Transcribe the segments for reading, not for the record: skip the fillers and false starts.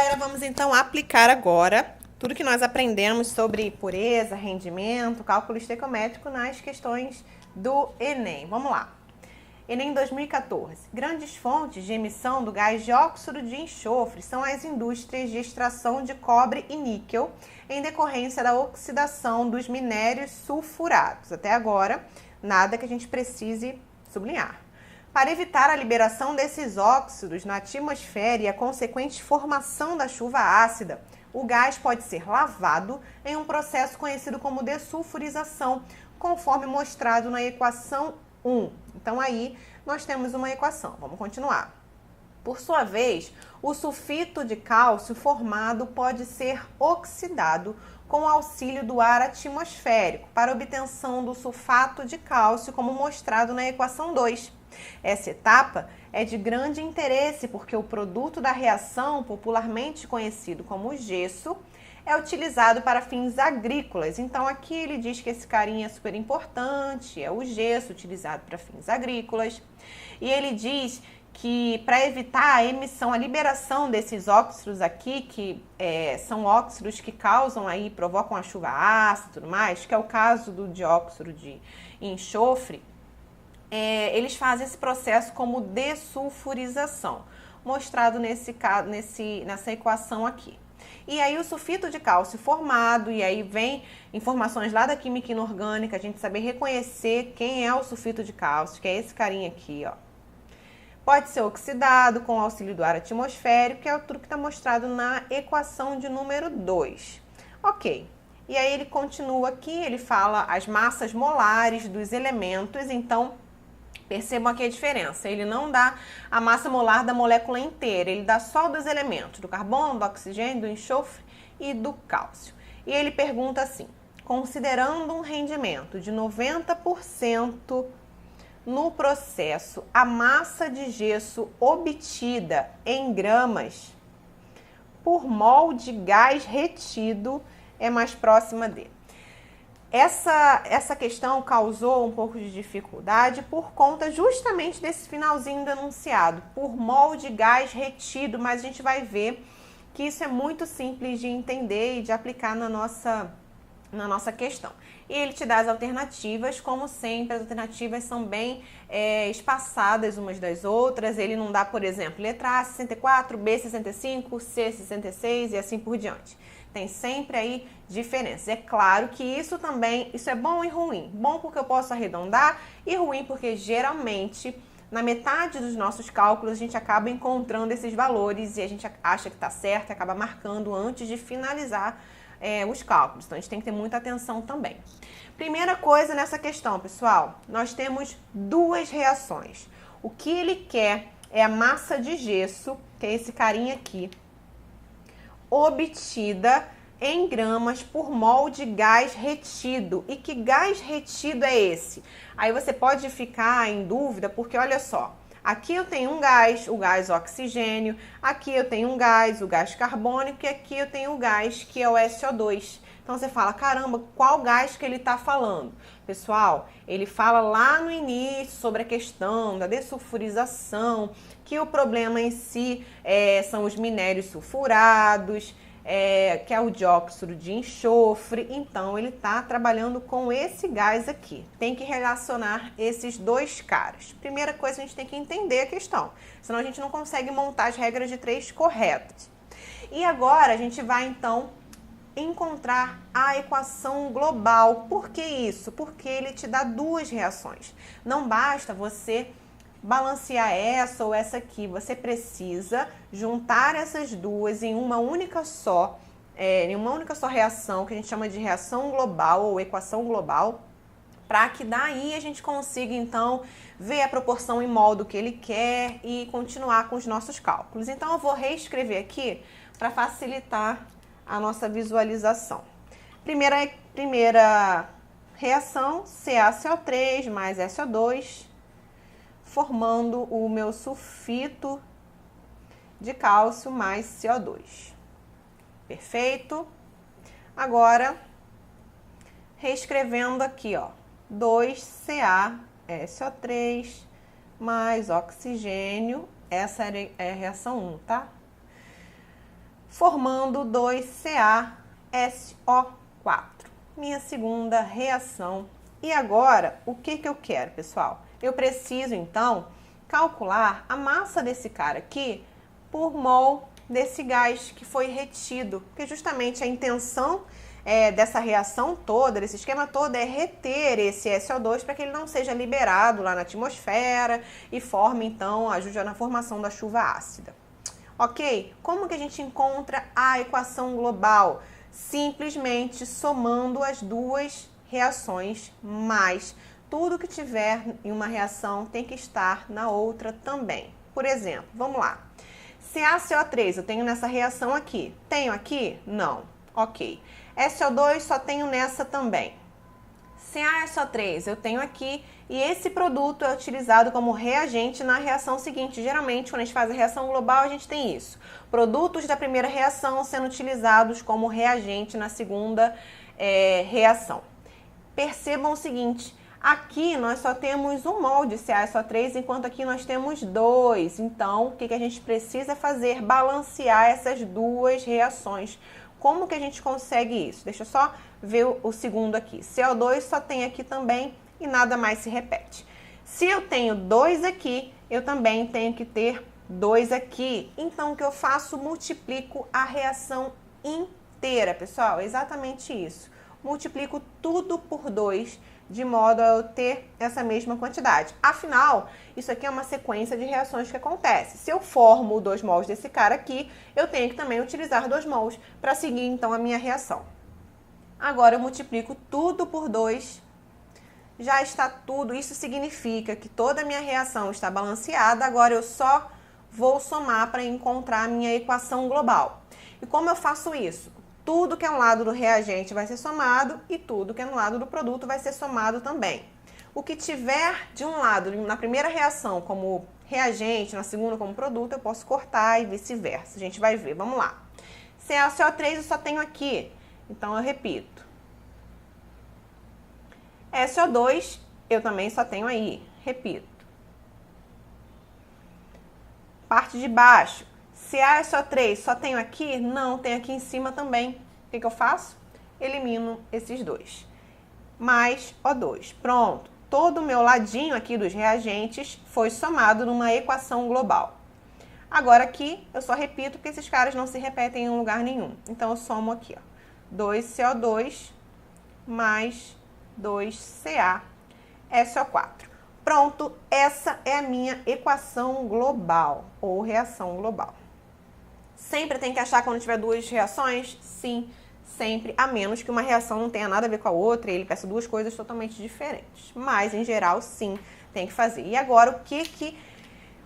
galera, vamos então aplicar agora tudo que nós aprendemos sobre pureza, rendimento, cálculo estequiométrico nas questões do Enem. Vamos lá. Enem 2014. Grandes fontes de emissão do gás dióxido de enxofre são as indústrias de extração de cobre e níquel em decorrência da oxidação dos minérios sulfurados. Até agora, nada que a gente precise sublinhar. Para evitar a liberação desses óxidos na atmosfera e a consequente formação da chuva ácida, o gás pode ser lavado em um processo conhecido como dessulfurização, conforme mostrado na equação 1. Então, aí nós temos uma equação. Vamos continuar. Por sua vez, o sulfito de cálcio formado pode ser oxidado com o auxílio do ar atmosférico para obtenção do sulfato de cálcio, como mostrado na equação 2. Essa etapa é de grande interesse porque o produto da reação, popularmente conhecido como gesso, é utilizado para fins agrícolas. Então, aqui ele diz que esse carinha é super importante, é o gesso utilizado para fins agrícolas. E ele diz que para evitar a emissão, a liberação desses óxidos aqui, que são óxidos que causam aí, provocam a chuva ácida e tudo mais, que é o caso do dióxido de enxofre, eles fazem esse processo como dessulfurização, mostrado nessa equação aqui. E aí o sulfito de cálcio formado, e aí vem informações lá da química inorgânica, a gente saber reconhecer quem é o sulfito de cálcio, que é esse carinha aqui, ó. Pode ser oxidado com o auxílio do ar atmosférico, que é tudo que está mostrado na equação de número 2. Ok. E aí ele continua aqui, ele fala as massas molares dos elementos, então percebam aqui a diferença. Ele não dá a massa molar da molécula inteira, ele dá só dos elementos, do carbono, do oxigênio, do enxofre e do cálcio. E ele pergunta assim: considerando um rendimento de 90% no processo, a massa de gesso obtida em gramas por mol de gás retido é mais próxima dele. Essa questão causou um pouco de dificuldade por conta justamente desse finalzinho do enunciado, por mol de gás retido, mas a gente vai ver que isso é muito simples de entender e de aplicar na nossa questão. E ele te dá as alternativas, como sempre, as alternativas são bem espaçadas umas das outras. Ele não dá, por exemplo, letra A 64, B 65, C 66 e assim por diante. Tem sempre aí diferenças. É claro que isso é bom e ruim. Bom porque eu posso arredondar e ruim porque geralmente na metade dos nossos cálculos a gente acaba encontrando esses valores e a gente acha que está certo e acaba marcando antes de finalizar os cálculos. Então a gente tem que ter muita atenção também. Primeira coisa nessa questão, pessoal, nós temos duas reações. O que ele quer é a massa de gesso, que é esse carinha aqui, obtida em gramas por mol de gás retido. E que gás retido é esse? Aí você pode ficar em dúvida, porque olha só, aqui eu tenho um gás, o gás oxigênio, aqui eu tenho um gás, o gás carbônico, e aqui eu tenho o gás que é o SO2. Então você fala, caramba, qual gás que ele está falando? Pessoal, ele fala lá no início sobre a questão da dessulfurização, que o problema em si são os minérios sulfurados, que é o dióxido de enxofre. Então ele está trabalhando com esse gás aqui. Tem que relacionar esses dois caras. Primeira coisa, a gente tem que entender a questão, senão a gente não consegue montar as regras de 3 corretas. E agora a gente vai então encontrar a equação global. Por que isso? Porque ele te dá duas reações. Não basta você balancear essa ou essa aqui, você precisa juntar essas duas em uma única só reação, que a gente chama de reação global ou equação global, para que daí a gente consiga então ver a proporção em mol do que ele quer e continuar com os nossos cálculos. Então eu vou reescrever aqui para facilitar a nossa visualização. Primeira reação, CaCO3 mais SO2, formando o meu sulfito de cálcio mais CO2. Perfeito? Agora, reescrevendo aqui, ó, 2CaSO3 mais oxigênio, essa é a reação 1, tá? formando 2CaSO4. Minha segunda reação. E agora, o que eu quero, pessoal? Eu preciso, então, calcular a massa desse cara aqui por mol desse gás que foi retido, porque justamente a intenção dessa reação toda, desse esquema todo, é reter esse SO2 para que ele não seja liberado lá na atmosfera e forme, então, ajude na formação da chuva ácida. Ok? Como que a gente encontra a equação global? Simplesmente somando as duas reações, mais tudo que tiver em uma reação tem que estar na outra também. Por exemplo, vamos lá. CaCO3 eu tenho nessa reação aqui. Tenho aqui? Não. Ok. SO2 só tenho nessa também. CaSO3 eu tenho aqui e esse produto é utilizado como reagente na reação seguinte. Geralmente, quando a gente faz a reação global, a gente tem isso. Produtos da primeira reação sendo utilizados como reagente na segunda reação. Percebam o seguinte, aqui nós só temos 1 mol de CaSO3, enquanto aqui nós temos 2. Então, o que a gente precisa fazer? Balancear essas duas reações. Como que a gente consegue isso? Deixa eu só ver o segundo aqui. CO2 só tem aqui também e nada mais se repete. Se eu tenho 2 aqui, eu também tenho que ter 2 aqui. Então, o que eu faço? Multiplico a reação inteira, pessoal. Exatamente isso. Multiplico tudo por 2, de modo a eu ter essa mesma quantidade. Afinal, isso aqui é uma sequência de reações que acontece. Se eu formo 2 mols desse cara aqui, eu tenho que também utilizar 2 mols para seguir, então, a minha reação. Agora, eu multiplico tudo por 2, já está tudo. Isso significa que toda a minha reação está balanceada. Agora, eu só vou somar para encontrar a minha equação global. E como eu faço isso? Tudo que é um lado do reagente vai ser somado e tudo que é no lado do produto vai ser somado também. O que tiver de um lado na primeira reação como reagente, na segunda como produto, eu posso cortar e vice-versa. A gente vai ver, vamos lá. CaCO3 eu só tenho aqui, então eu repito. SO2 eu também só tenho aí, repito. Parte de baixo. CaSO3 só tenho aqui? Não, tem aqui em cima também. O que eu faço? Elimino esses 2. Mais O2. Pronto. Todo o meu ladinho aqui dos reagentes foi somado numa equação global. Agora aqui, eu só repito porque esses caras não se repetem em lugar nenhum. Então, eu somo aqui, ó, 2CO2 mais 2CaSO4. Pronto, essa é a minha equação global, ou reação global. Sempre tem que achar quando tiver duas reações? Sim, sempre, a menos que uma reação não tenha nada a ver com a outra e ele peça duas coisas totalmente diferentes. Mas, em geral, sim, tem que fazer. E agora, o que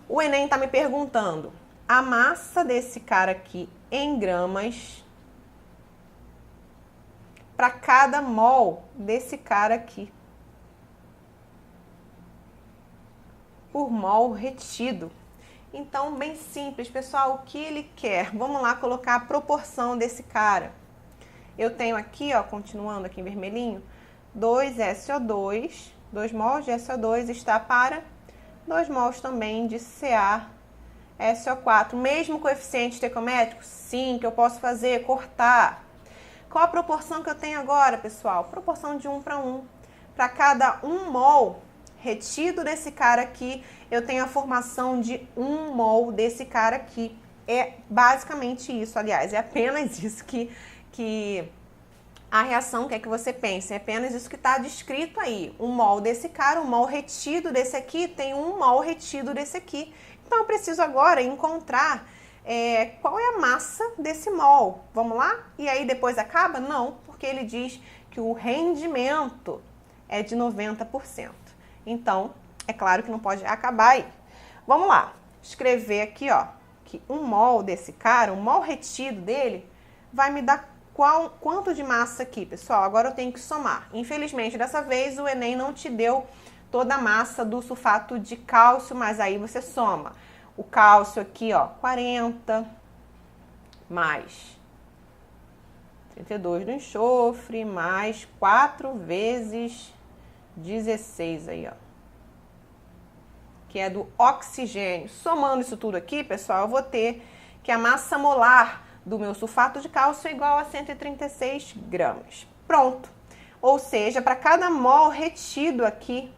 o Enem está me perguntando? A massa desse cara aqui em gramas para cada mol desse cara aqui. Por mol retido. Então, bem simples, pessoal, o que ele quer? Vamos lá colocar a proporção desse cara. Eu tenho aqui, ó, continuando aqui em vermelhinho, 2SO2, 2 mols de SO2 está para 2 mols também de CaSO4. Mesmo coeficiente estequiométrico? Sim, que eu posso fazer, cortar. Qual a proporção que eu tenho agora, pessoal? Proporção de 1 para 1. Para cada 1 mol retido desse cara aqui, eu tenho a formação de 1 mol desse cara aqui. É basicamente isso, aliás, é apenas isso que a reação quer que você pense. É apenas isso que está descrito aí. 1 mol desse cara, 1 mol retido desse aqui, tem 1 mol retido desse aqui. Então, eu preciso agora encontrar qual é a massa desse mol. Vamos lá? E aí depois acaba? Não, porque ele diz que o rendimento é de 90%. Então, é claro que não pode acabar aí. Vamos lá, escrever aqui, ó, que 1 mol desse cara, 1 mol retido dele, vai me dar quanto de massa aqui, pessoal? Agora eu tenho que somar. Infelizmente, dessa vez o Enem não te deu toda a massa do sulfato de cálcio, mas aí você soma. O cálcio aqui, ó, 40, mais 32 do enxofre, mais 4 vezes 16 aí, ó, que é do oxigênio. Somando isso tudo aqui, pessoal, eu vou ter que a massa molar do meu sulfato de cálcio é igual a 136 gramas. Pronto. Ou seja, para cada mol retido aqui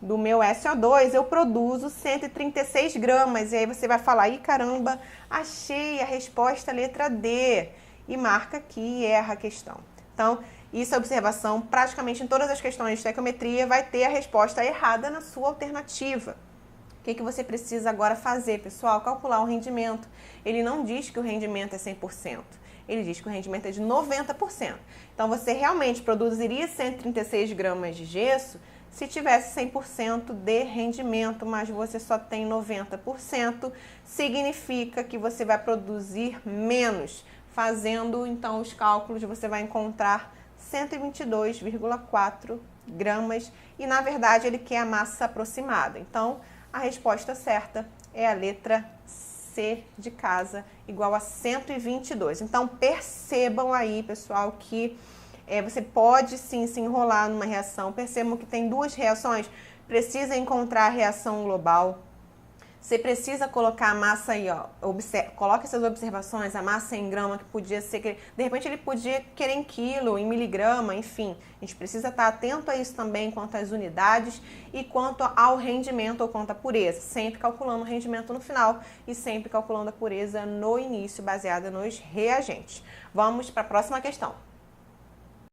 do meu SO2, eu produzo 136 gramas. E aí você vai falar, ih, caramba, achei a resposta letra D. E marca aqui e erra a questão. Então, isso é observação. Praticamente em todas as questões de estequiometria vai ter a resposta errada na sua alternativa. O que você precisa agora fazer, pessoal? Calcular o rendimento. Ele não diz que o rendimento é 100%. Ele diz que o rendimento é de 90%. Então, você realmente produziria 136 gramas de gesso se tivesse 100% de rendimento, mas você só tem 90%, significa que você vai produzir menos. Fazendo, então, os cálculos, você vai encontrar 122,4 gramas e, na verdade, ele quer a massa aproximada. Então, a resposta certa é a letra C de casa, igual a 122. Então, percebam aí, pessoal, que você pode sim se enrolar numa reação. Percebam que tem duas reações. Precisa encontrar a reação global. Você precisa colocar a massa aí, ó. Coloque essas observações, a massa em grama, que podia ser... De repente ele podia querer em quilo, em miligrama, enfim. A gente precisa estar atento a isso também, quanto às unidades e quanto ao rendimento ou quanto à pureza. Sempre calculando o rendimento no final e sempre calculando a pureza no início, baseada nos reagentes. Vamos para a próxima questão.